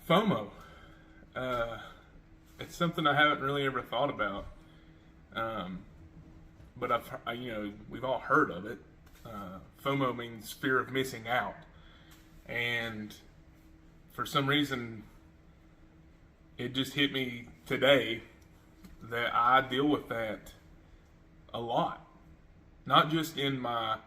FOMO. It's something I haven't really ever thought about, but we've all heard of it. FOMO means fear of missing out, and for some reason, it just hit me today that I deal with that a lot, not just in my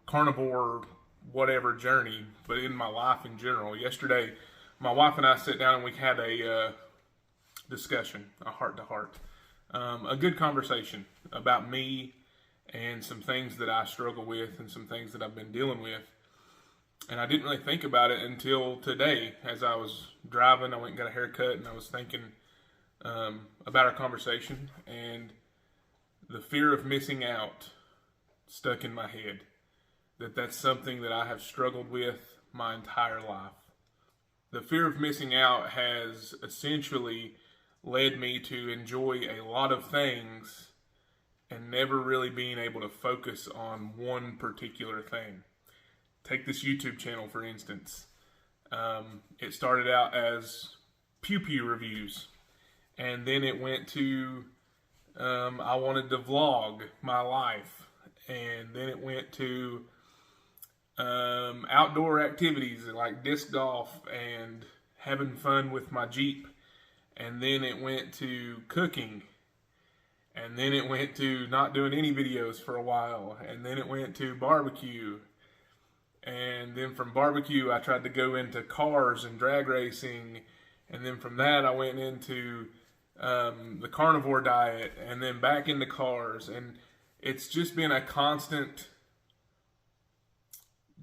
carnivore whatever journey, but in my life in general. Yesterday, my wife and I sat down and we had a discussion, a heart-to-heart, a good conversation about me and some things that I struggle with and some things that I've been dealing with. And I didn't really think about it until today. As I was driving, I went and got a haircut, and I was thinking about our conversation, and the fear of missing out stuck in my head. That's something that I have struggled with my entire life. The fear of missing out has essentially led me to enjoy a lot of things and never really being able to focus on one particular thing. Take this YouTube channel, for instance. It started out as pew pew reviews, and then it went to I wanted to vlog my life, and then it went to outdoor activities like disc golf and having fun with my Jeep, and then it went to cooking, and then it went to not doing any videos for a while, and then it went to barbecue, and then from barbecue I tried to go into cars and drag racing, and then from that I went into the carnivore diet, and then back into cars, and it's just been a constant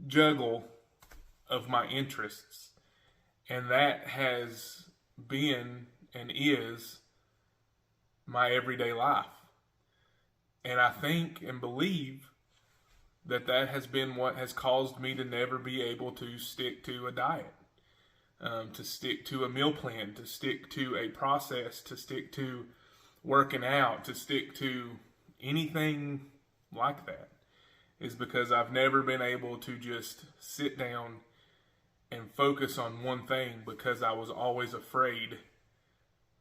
juggle of my interests, and that has been and is my everyday life. And I think and believe that has been what has caused me to never be able to stick to a diet, to stick to a meal plan, to stick to a process, to stick to working out, to stick to anything like that, is because I've never been able to just sit down and focus on one thing, because I was always afraid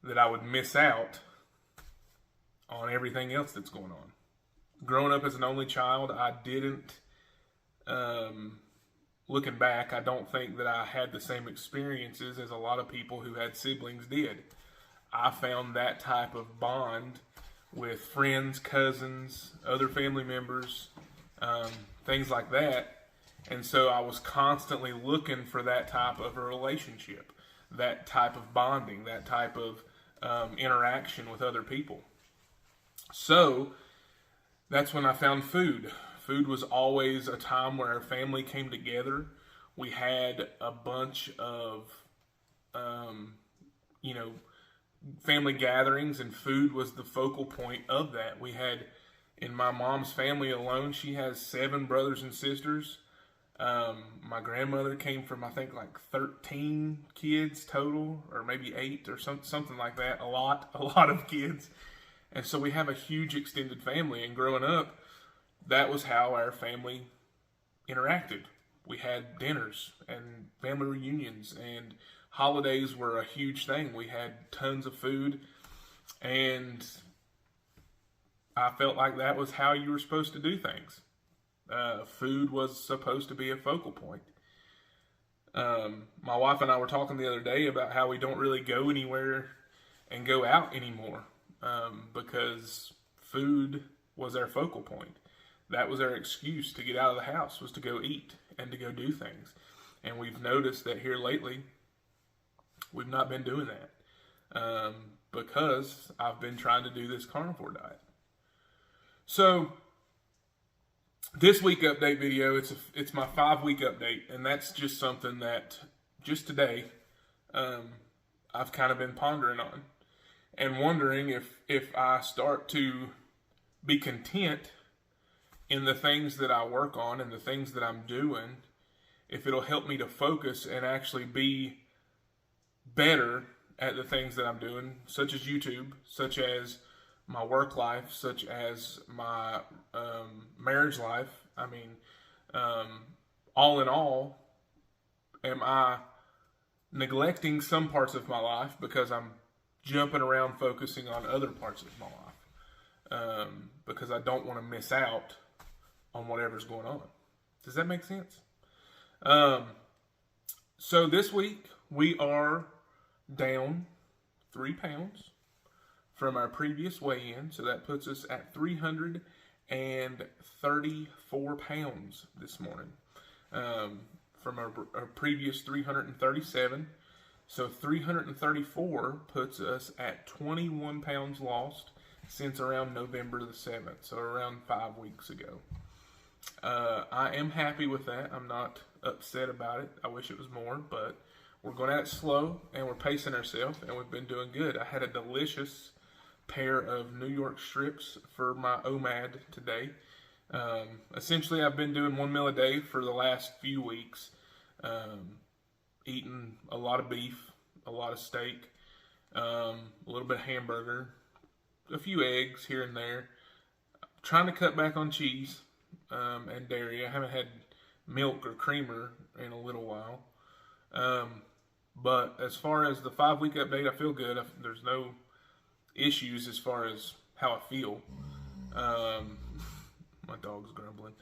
that I would miss out on everything else that's going on. Growing up as an only child, I didn't, looking back, I don't think that I had the same experiences as a lot of people who had siblings did. I found that type of bond with friends, cousins, other family members, things like that. And so I was constantly looking for that type of a relationship, that type of bonding, that type of interaction with other people. So that's when I found food. Food was always a time where our family came together. We had a bunch of, family gatherings, and food was the focal point of that. We had, in my mom's family alone, she has 7 brothers and sisters. My grandmother came from, I think, like 13 kids total, or maybe 8 or something like that. A lot of kids. And so we have a huge extended family, and growing up, that was how our family interacted. We had dinners and family reunions, and holidays were a huge thing. We had tons of food, and I felt like that was how you were supposed to do things. Food was supposed to be a focal point. My wife and I were talking the other day about how we don't really go anywhere and go out anymore, because food was our focal point. That was our excuse to get out of the house, was to go eat and to go do things. And we've noticed that here lately, we've not been doing that, because I've been trying to do this carnivore diet. So this week update video, it's my 5-week update, and that's just something that just today I've kind of been pondering on and wondering if I start to be content in the things that I work on and the things that I'm doing, if it'll help me to focus and actually be better at the things that I'm doing, such as YouTube, such as my work life, such as my marriage life. I mean, all in all, am I neglecting some parts of my life because I'm jumping around focusing on other parts of my life, because I don't want to miss out on whatever's going on. Does that make sense? So this week we are down 3 pounds from our previous weigh-in, so that puts us at 334 pounds this morning, from our previous 337. So 334 puts us at 21 pounds lost since around November the 7th, so around 5 weeks ago. I am happy with that. I'm not upset about it. I wish it was more, but we're going at it slow, and we're pacing ourselves, and we've been doing good. I had a delicious pair of New York strips for my OMAD today. Essentially, I've been doing 1 meal a day for the last few weeks, eating a lot of beef, a lot of steak, a little bit of hamburger, a few eggs here and there. Trying to cut back on cheese and dairy. I haven't had milk or creamer in a little while. But as far as the 5-week update, I feel good. There's no issues as far as how I feel. My dog's grumbling.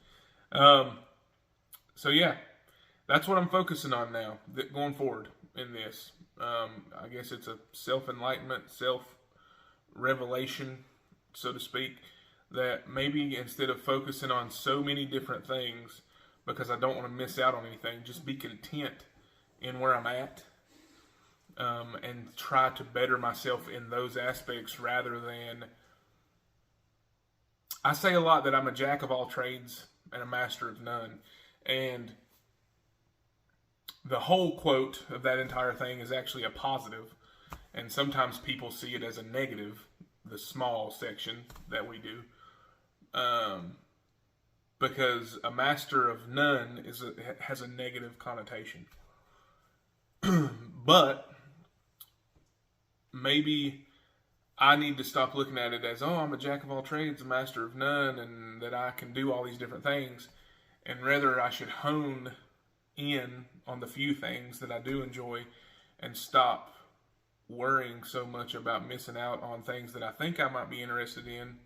So yeah, that's what I'm focusing on now, going forward in this. I guess it's a self-enlightenment, self-revelation, so to speak, that maybe instead of focusing on so many different things, because I don't want to miss out on anything, just be content in where I'm at, and try to better myself in those aspects rather than... I say a lot that I'm a jack of all trades and a master of none, and the whole quote of that entire thing is actually a positive, and sometimes people see it as a negative, the small section that we do, because a master of none has a negative connotation. But maybe I need to stop looking at it as, oh, I'm a jack of all trades, a master of none, and that I can do all these different things, and rather I should hone in on the few things that I do enjoy and stop worrying so much about missing out on things that I think I might be interested in,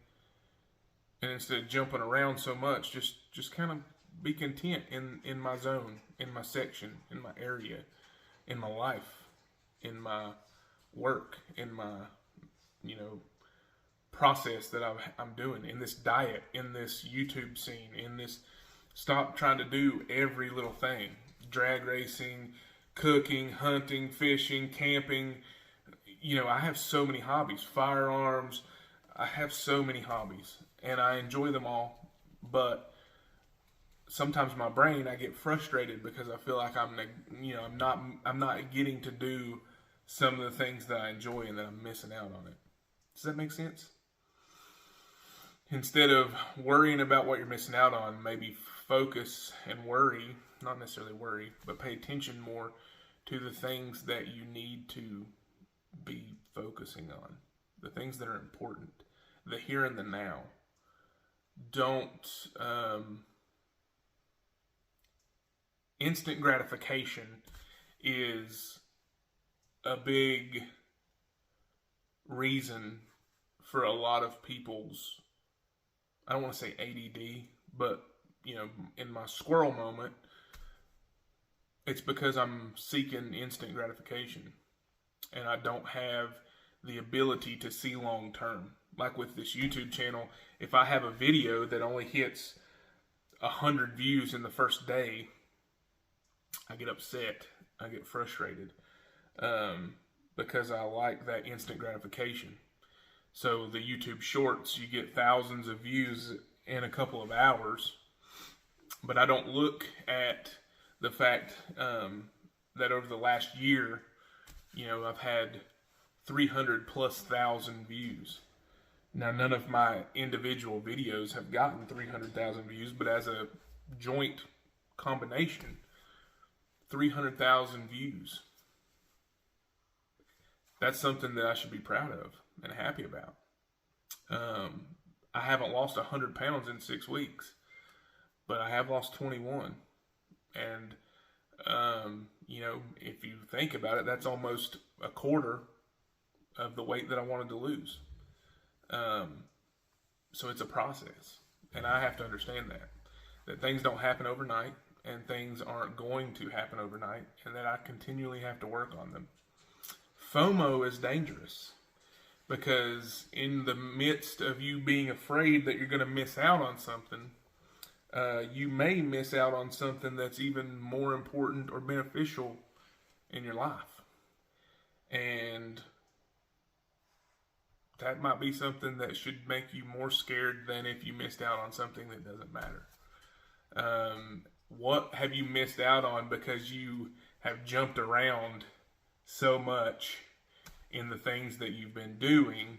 and instead of jumping around so much, just kind of be content in my zone, in my section, in my area, in my life, in my work, in my process that I'm doing, in this diet, in this YouTube scene, in this... Stop trying to do every little thing. Drag racing, cooking, hunting, fishing, camping. I have so many hobbies. Firearms. I have so many hobbies, and I enjoy them all. But sometimes my brain, I get frustrated because I feel like I'm not getting to do some of the things that I enjoy, and that I'm missing out on it. Does that make sense? Instead of worrying about what you're missing out on, maybe focus and worry, not necessarily worry, but pay attention more to the things that you need to be focusing on, the things that are important, the here and the now. Don't, instant gratification is a big reason for a lot of people's, I don't want to say ADD, but in my squirrel moment, it's because I'm seeking instant gratification, and I don't have the ability to see long term. Like with this YouTube channel, if I have a video that only hits 100 views in the first day, I get upset, I get frustrated, because I like that instant gratification. So the YouTube shorts, you get thousands of views in a couple of hours, but I don't look at the fact that over the last year, I've had 300 plus thousand views. Now, none of my individual videos have gotten 300,000 views, but as a joint combination, 300,000 views. That's something that I should be proud of and happy about. I haven't lost 100 pounds in 6 weeks, but I have lost 21. And, if you think about it, that's almost a quarter of the weight that I wanted to lose. So it's a process, and I have to understand that things don't happen overnight, and things aren't going to happen overnight, and that I continually have to work on them. FOMO is dangerous because in the midst of you being afraid that you're going to miss out on something, you may miss out on something that's even more important or beneficial in your life. And that might be something that should make you more scared than if you missed out on something that doesn't matter. What have you missed out on because you have jumped around so much in the things that you've been doing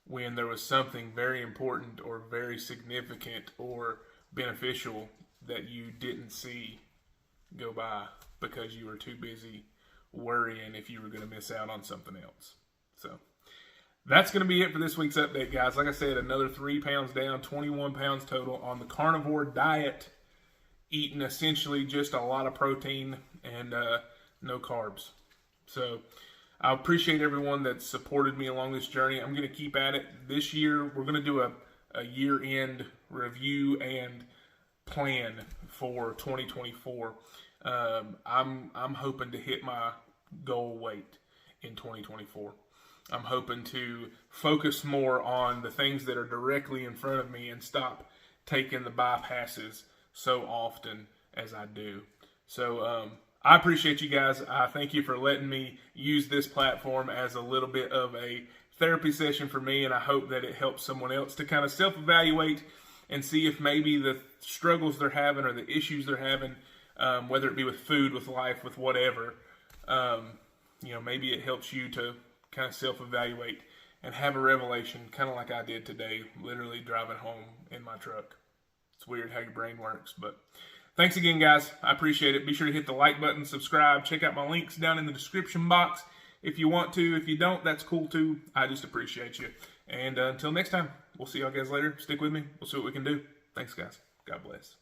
when there was something very important or very significant or beneficial that you didn't see go by because you were too busy worrying if you were going to miss out on something else? So that's going to be it for this week's update, guys. Like I said, another 3 pounds down, 21 pounds total on the carnivore diet, eating essentially just a lot of protein and no carbs. So I appreciate everyone that supported me along this journey. I'm going to keep at it. This year, we're going to do a year-end review and plan for 2024. I'm hoping to hit my goal weight in 2024. I'm hoping to focus more on the things that are directly in front of me and stop taking the bypasses so often as I do. So I appreciate you guys. I thank you for letting me use this platform as a little bit of a therapy session for me, and I hope that it helps someone else to kind of self-evaluate and see if maybe the struggles they're having or the issues they're having, whether it be with food, with life, with whatever, maybe it helps you to kind of self-evaluate and have a revelation, kind of like I did today, literally driving home in my truck. It's weird how your brain works, but thanks again, guys. I appreciate it. Be sure to hit the like button, subscribe, check out my links down in the description box if you want to. If you don't, that's cool too. I just appreciate you. And until next time, we'll see y'all guys later. Stick with me. We'll see what we can do. Thanks, guys. God bless.